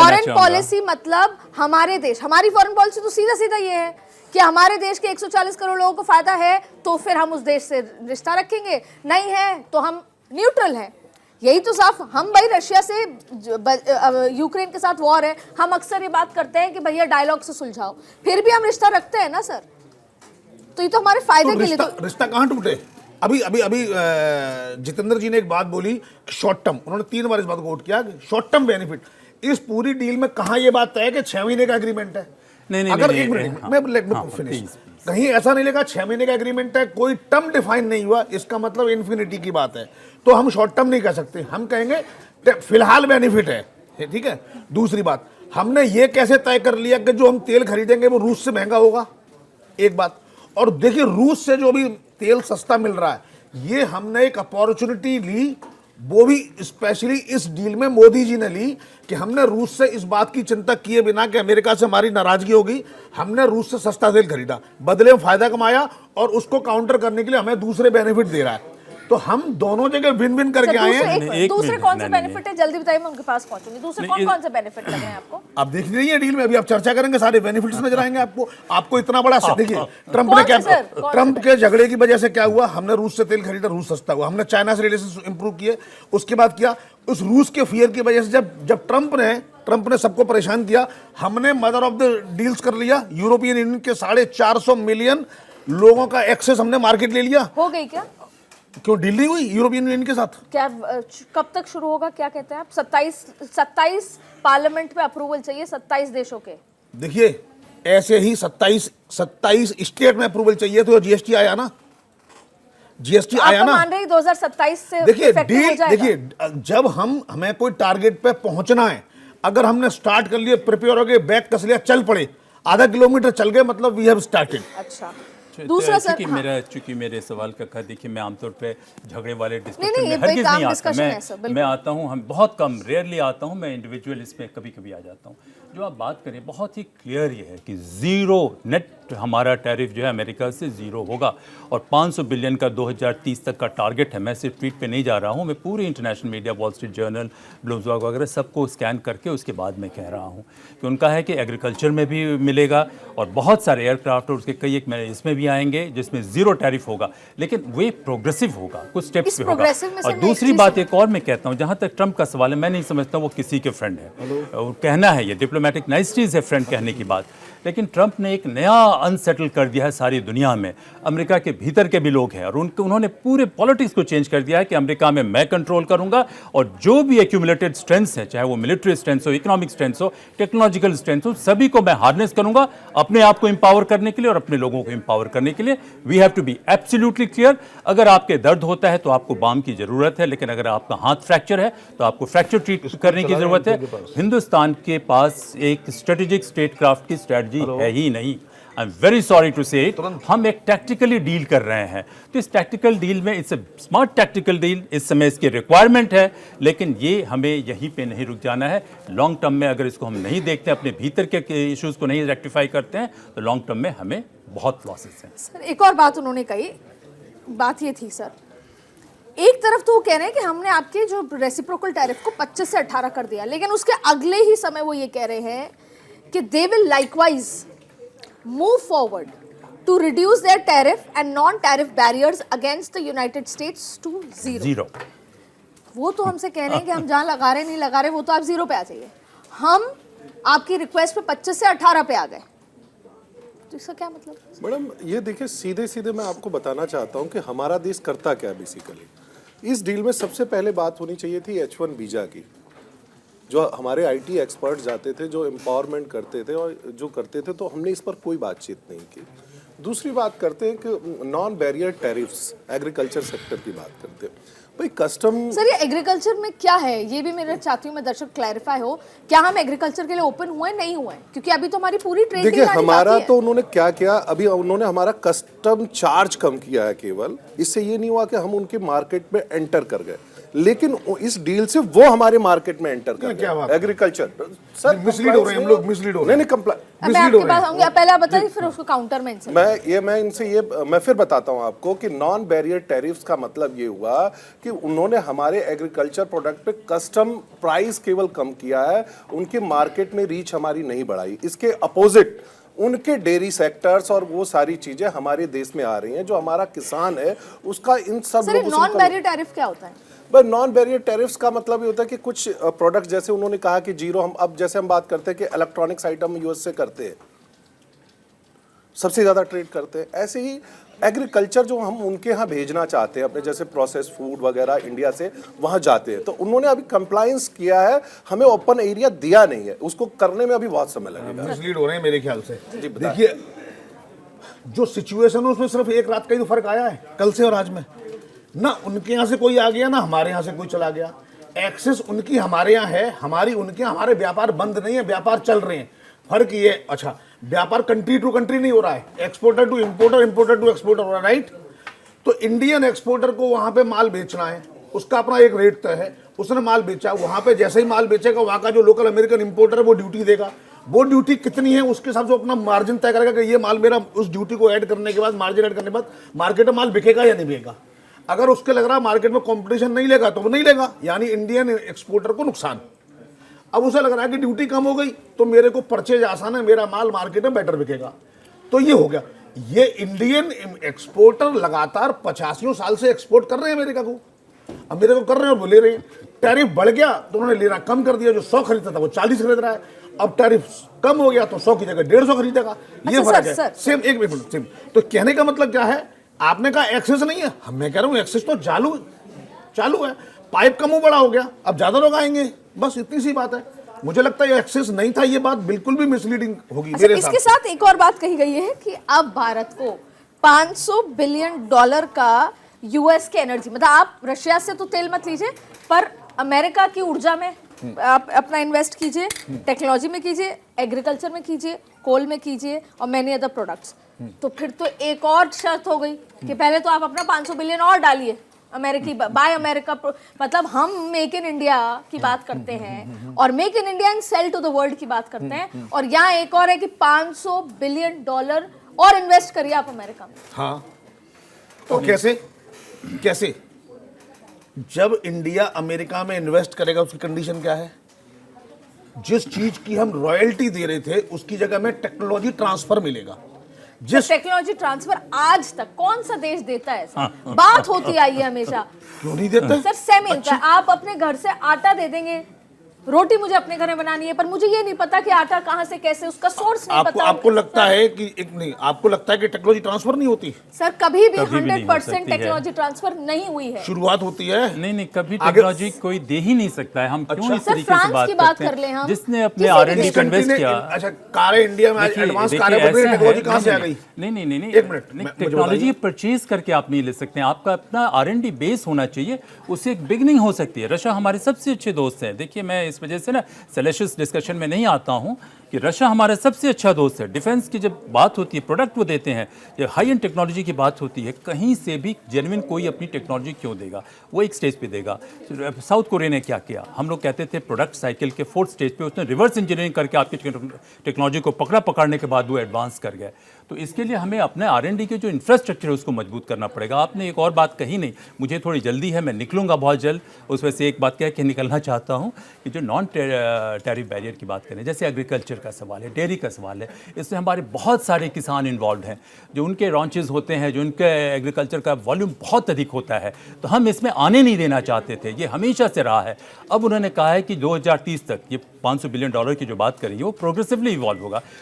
Foreign policy मतलब हमारे देश, हमारी फॉरेन पॉलिसी तो सीधा सीधा ये है कि हमारे देश के 140 करोड़ लोगों को फायदा है तो फिर हम उस देश से रिश्ता रखेंगे, नहीं है तो हम न्यूट्रल हैं। यही तो साफ, हम भाई रशिया से यूक्रेन के साथ वॉर है, हम अक्सर ये बात करते हैं कि भैया डायलॉग से सुलझाओ, फिर भी हम रिश्ता रखते हैं ना सर। तो ये तो हमारे फायदे के लिए। तो रिश्ता कहाँ टूटे? अभी अभी अभी जितेंद्र जी ने एक बात बोली शॉर्ट टर्म, उन्होंने 3 बार इस बात को कोट किया, शॉर्ट टर्म बेनिफिट। इस पूरी डील में कहाँ ये बात तय है कि 6 महीने का एग्रीमेंट है? नहीं, अगर एक मिनट मैं लेट मी फिनिश, कहीं ऐसा नहीं लिखा 6 महीने का एग्रीमेंट है, कोई टर्म डिफाइन नहीं हुआ, इसका मतलब इन्फिनिटी की बात है, तो हम शॉर्ट टर्म नहीं कह सकते, हम कहेंगे फिलहाल बेनिफिट है, ठीक है। दूसरी बात, हमने ये कैसे तय कर लिया कि जो हम तेल खरीदेंगे वो रूस से महंगा होगा, एक बात। और देखिए रूस से जो भी तेल सस्ता मिल रहा है, ये हमने एक अपॉर्चुनिटी ली, वो भी स्पेशली इस डील में मोदी जी ने ली कि हमने रूस से इस बात की चिंता किए बिना कि अमेरिका से हमारी नाराजगी होगी, हमने रूस से सस्ता तेल खरीदा, बदले में फायदा कमाया, और उसको काउंटर करने के लिए हमें दूसरे बेनिफिट दे रहा है। तो हम दोनों जगह विन विन करके आए हैं। दूसरे कौन से बेनिफिट है जल्दी बताइए, मैं उनके पास पहुंचूंगी। दूसरे कौन से बेनिफिट लगे हैं आपको? आप देख रही है डील में, अभी आप चर्चा करेंगे, सारे बेनिफिट्स नजर आएंगे आपको। आपको इतना बड़ा देखिए, ट्रंप के झगड़े की वजह से क्या हुआ, हमने रूस से तेल खरीदा, रूस सस्ता हुआ, हमने चाइना से रिलेशन इंप्रूव किए, उसके बाद किया उस रूस के फियर की वजह से जब ट्रंप ने सबको परेशान किया, हमने मदर ऑफ द डील्स कर लिया, यूरोपियन यूनियन के 450 मिलियन लोगों का एक्सेस हमने मार्केट ले लिया। हो गई क्या? क्यों डील नहीं हुई यूरोपियन यूनियन के साथ? क्या कब तक शुरू होगा, क्या कहते हैं आप? 27 पार्लियामेंट में अप्रूवल चाहिए 27 देशों के। देखिए ऐसे ही 27 स्टेट में अप्रूवल चाहिए, तो जीएसटी आया ना, जीएसटी आया ना, मान रही 2027 से देखिए डील। देखिए जब हमें कोई टारगेट पे पहुंचना है, अगर हमने स्टार्ट कर लिए, प्रिपेयर हो गए, बैग कस लिया, चल पड़े, आधा किलोमीटर चल गए, मतलब वी हैव स्टार्टेड। अच्छा, दूसरा सर, चूंकि मेरे सवाल का कहा, देखिए मैं आमतौर पे झगड़े वाले डिस्कशन में हरगिज़ नहीं आता, मैं आता हूँ, हम बहुत कम रेयरली आता हूँ, मैं इंडिविजुअल इसमें कभी कभी आ जाता हूँ। जो आप बात करें बहुत ही क्लियर ये है कि ज़ीरो नेट हमारा टैरिफ जो है अमेरिका से ज़ीरो होगा, और 500 बिलियन का 2030 तक का टारगेट है। मैं सिर्फ ट्वीट पे नहीं जा रहा हूँ, मैं पूरी international media, wall street journal, Bloomberg वगैरह सबको स्कैन करके उसके बाद मैं कह रहा हूँ कि उनका है कि एग्रीकल्चर में भी मिलेगा, और बहुत सारे एयरक्राफ्ट और उसके कई एक इसमें भी आएंगे जिसमें ज़ीरो टैरिफ होगा, लेकिन वे प्रोग्रेसिव होगा, कुछ स्टेप्स पे होगा। और दूसरी बात एक और मैं कहता हूँ, जहाँ तक ट्रंप का सवाल है, मैं नहीं समझता वो किसी के फ्रेंड है, कहना है ये डिप्लोमेटिक नाइसिटीज है फ्रेंड कहने की बात, लेकिन ट्रंप ने एक नया अनसेटल कर दिया है सारी दुनिया में। अमेरिका के भीतर के भी लोग हैं, और उन्होंने पूरे पॉलिटिक्स को चेंज कर दिया है कि अमेरिका में मैं कंट्रोल करूंगा, और जो भी एक्यूमुलेटेड स्ट्रेंथ्स हैं, चाहे वो मिलिट्री स्ट्रेंथ्स हो, इकोनॉमिक स्ट्रेंथ्स हो, टेक्नोलॉजिकल स्ट्रेंथ्स हो, सभी को मैं हार्नेस करूंगा अपने आप को एम्पावर करने के लिए और अपने लोगों को एम्पावर करने के लिए। We have to be absolutely clear. अगर आपके दर्द होता है तो आपको बाम की जरूरत है, लेकिन अगर आपका हाथ फ्रैक्चर है तो आपको फ्रैक्चर ट्रीट करने की जरूरत है। हिंदुस्तान के पास एक स्ट्रेटेजिक स्टेट क्राफ्ट की स्ट्रेटजी है ही नहीं। I am very sorry to say it. हम एक टैक्टिकली डील कर रहे हैं, तो इस टैक्टिकल डील में it's a smart tactical deal, इस समय इसकी रिक्वायरमेंट है, लेकिन ये हमें यहीं पे नहीं रुक जाना है। लॉन्ग टर्म में अगर इसको हम नहीं देखते, अपने भीतर के इश्यूज को नहीं रेक्टिफाई करते हैं, तो लॉन्ग टर्म में हमें बहुत लॉसेस हैं। सर एक और बात उन्होंने कही, बात ये थी सर, एक तरफ तो वो कह रहे हैं कि हमने आपके जो रेसिप्रोकल टैरिफ को 25 से 18 कर दिया, लेकिन उसके अगले ही समय वो ये कह रहे हैं कि they will likewise move forward to reduce their tariff and non-tariff barriers against the United States to zero. वो तो हमसे कह रहे हैं कि हम जहाँ लगा रहे नहीं लगा रहे, वो तो आप 0 पे आ जाइए। हम आपकी रिक्वेस्ट पे 25 से 18 पे आ गए, तो इसका क्या मतलब? मैडम ये देखिए, सीधे सीधे मैं आपको बताना चाहता हूँ कि हमारा देश करता क्या है। बेसिकली इस डील में सबसे पहले बात होनी चाहिए थी H1 वीज़ा की, जो हमारे आईटी एक्सपर्ट जाते थे, जो एम्पावरमेंट करते थे और जो करते थे, तो हमने इस पर कोई बातचीत नहीं की। दूसरी बात करते हैं कि non barrier tariffs, agriculture sector की बात करते हैं। भाई कस्टम सर, ये एग्रीकल्चर में क्या है, ये भी मेरे चाहती हूँ मैं दर्शक क्लैरिफाई हो, क्या हम एग्रीकल्चर के लिए ओपन हुए नहीं हुए? क्योंकि अभी तो हमारी पूरी ट्रेड, देखिए हमारा तो उन्होंने क्या किया, अभी उन्होंने हमारा कस्टम चार्ज कम किया है केवल, इससे ये नहीं हुआ कि हम उनके मार्केट में एंटर कर गए। लेकिन इस डील से वो हमारे मार्केट में एंटर कर क्या बात गए, एग्रीकल्चर। सर मिसलीड हो रहे हैं हम लोग, मिसलीड हो रहे नहीं हैं। कंप्लाई अब मैं आपके पास आऊंगी, आप पहले आप बताइए फिर उसको काउंटर में इनसे। मैं फिर बताता हूं आपको कि नॉन बैरियर टैरिफ्स का मतलब ये हुआ कि उन्होंने हमारे एग्रीकल्चर प्रोडक्ट पे कस्टम प्राइस केवल कम किया है, उनके मार्केट में रीच हमारी नहीं बढ़ाई। इसके अपोजिट उनके डेयरी सेक्टर्स और वो सारी चीजें हमारे देश में आ रही हैं, जो हमारा किसान है उसका इन सब सर नॉन बैरियर टैरिफ क्या होता है? भाई नॉन बैरियर टैरिफ्स का मतलब ये होता है कि कुछ प्रोडक्ट, जैसे उन्होंने कहा कि जीरो, हम अब जैसे हम बात करते हैं कि इलेक्ट्रॉनिक्स आइटम यूएस से करते हैं, सबसे ज्यादा ट्रेड करते हैं, ऐसे ही एग्रीकल्चर जो हम उनके यहाँ भेजना चाहते हैं अपने जैसे प्रोसेस फूड वगैरह इंडिया से वहाँ जाते हैं, तो उन्होंने अभी कंप्लायंस किया है, हमें ओपन एरिया दिया नहीं है, उसको करने में अभी बहुत समय लगेगा। मिसलीड हो रहे हैं मेरे ख्याल से। जी, बताएं। देखिए जो सिचुएशन है उसमें सिर्फ एक रात का ही तो फर्क आया है, कल से और आज में। ना उनके यहाँ से कोई आ गया, ना हमारे यहाँ से कोई चला गया। एक्सेस उनकी हमारे यहाँ है, हमारी उनके यहाँ। हमारे व्यापार बंद नहीं है, व्यापार चल रहे हैं। फर्क ये, अच्छा व्यापार कंट्री टू कंट्री नहीं हो रहा है, exporter to importer, importer to exporter हो रहा है, राइट। तो इंडियन एक्सपोर्टर को वहां पे माल बेचना है, उसका अपना एक रेट तय है, उसने माल बेचा, वहां पे जैसे ही माल बेचेगा वहां का जो लोकल अमेरिकन इंपोर्टर है वो ड्यूटी देगा। वो ड्यूटी कितनी है उसके हिसाब से अपना मार्जिन तय करेगा कि ये माल मेरा, उस ड्यूटी को ऐड करने के बाद, मार्जिन ऐड करने के बाद मार्केट में माल बिकेगा या नहीं बिकेगा। अगर उसके लग रहा मार्केट में कंपटीशन नहीं लेगा तो वो नहीं लेगा, यानी इंडियन एक्सपोर्टर को नुकसान। अब उसे लग रहा है कि ड्यूटी कम हो गई तो मेरे को परचेज आसान है, मेरा माल मार्केट में बेटर बिकेगा, तो ये हो गया। ये इंडियन एक्सपोर्टर लगातार 85 साल से एक्सपोर्ट कर रहे हैं अमेरिका को, अमेरिका को कर रहे हैं और वो ले रहे हैं। टैरिफ बढ़ गया तो उन्होंने लेना कम कर दिया, जो 100 खरीदता था वो 40 खरीद रहा है। अब टैरिफ कम हो गया तो 100 की जगह 150 खरीदेगा, ये फर्क है। सेम एक मिनट सेम। तो कहने का मतलब क्या है, आपने कहा एक्सेस नहीं है, मैं कह रहा हूँ एक्सेस तो चालू है। पाइप का मुंह बड़ा हो गया, अब ज्यादा लोग आएंगे, बस इतनी सी बात है। मुझे लगता है ये एक्सेस नहीं था, ये बात बिल्कुल भी मिसलीडिंग होगी। अच्छा, इसके साथ एक और बात कही गई है कि अब भारत को $500 बिलियन का यूएस के एनर्जी, मतलब आप रशिया से तो तेल मत लीजिए, पर अमेरिका की ऊर्जा में आप अपना इन्वेस्ट कीजिए, टेक्नोलॉजी में कीजिए, एग्रीकल्चर में कीजिए, कोल में कीजिए और मैनी अदर प्रोडक्ट्स। तो फिर तो एक और शर्त हो गई कि पहले तो आप अपना 500 बिलियन और डालिए अमेरिकी, बाय अमेरिका। मतलब हम मेक इन इंडिया की बात करते हैं और make in India and sell to the world की बात करते हैं, और यहाँ एक और है कि $500 बिलियन और इन्वेस्ट करिए आप अमेरिका में। हाँ, तो कैसे जब इंडिया अमेरिका में इन्वेस्ट करेगा उसकी कंडीशन क्या है? जिस चीज की हम रॉयल्टी दे रहे थे उसकी जगह में टेक्नोलॉजी ट्रांसफर मिलेगा। जिस टेक्नोलॉजी ट्रांसफर आज तक कौन सा देश देता है सर? बात होती आई है हमेशा, क्यों नहीं देते सर? सेम मिलता है। आप अपने घर से आटा दे देंगे, रोटी मुझे अपने घर में बनानी है, पर मुझे ये नहीं पता कि आटा कहाँ से कैसे, उसका सोर्स नहीं पता। आपको लगता है कि आपको लगता है कि टेक्नोलॉजी ट्रांसफर नहीं होती? सर कभी भी 100% टेक्नोलॉजी ट्रांसफर नहीं हुई है। शुरुआत होती है, नहीं कभी टेक्नोलॉजी कोई दे ही नहीं सकता है। हम क्यों इस तरीके से बात करते हैं? जिसने अपने R&D को इन्वेस्ट किया। अच्छा, कारें इंडिया में एडवांस कारें बन रही है, टेक्नोलॉजी कहाँ से आ गई? नहीं, एक मिनट, टेक्नोलॉजी परचेज करके आप नहीं ले सकते हैं। आपका अपना R&D बेस होना चाहिए, उससे एक बिगनिंग हो सकती है। रशिया हमारे सबसे अच्छे दोस्त हैं। देखिए, मैं इस वजह से ना सैलेशियस डिस्कशन में नहीं आता हूं कि रशिया हमारा सबसे अच्छा दोस्त है। डिफेंस की जब बात होती है, प्रोडक्ट वो देते हैं, जब हाई एंड टेक्नोलॉजी की बात होती है, कहीं से भी जेन्युइन कोई अपनी टेक्नोलॉजी क्यों देगा? वो एक स्टेज पे देगा। साउथ कोरिया ने क्या किया? हम लोग कहते थे प्रोडक्ट साइकिल के 4th स्टेज पे उसने रिवर्स इंजीनियरिंग करके आपकी टेक्नोलॉजी को पकड़ने के बाद वो एडवांस कर गए। तो इसके लिए हमें अपने R&D के जो इंफ्रास्ट्रक्चर है उसको मजबूत करना पड़ेगा। आपने एक और बात कही नहीं, मुझे थोड़ी जल्दी है, मैं निकलूंगा बहुत जल्द। उसमें से एक बात कह के निकलना चाहता हूँ कि जो नॉन टैरिफ बैरियर की बात करें, जैसे एग्रीकल्चर का सवाल है, डेयरी का सवाल है, इसमें हमारे बहुत सारे किसान इन्वॉल्व हैं। जो उनके रॉन्चेस होते हैं, जो उनके एग्रीकल्चर का वॉल्यूम बहुत अधिक होता है, तो हम इसमें आने नहीं देना चाहते थे। ये हमेशा से रहा है। अब उन्होंने कहा है कि 2030 तक ये $500 बिलियन की जो बात करेंगे वो प्रोग्रेसिवली इवॉल्व होगा।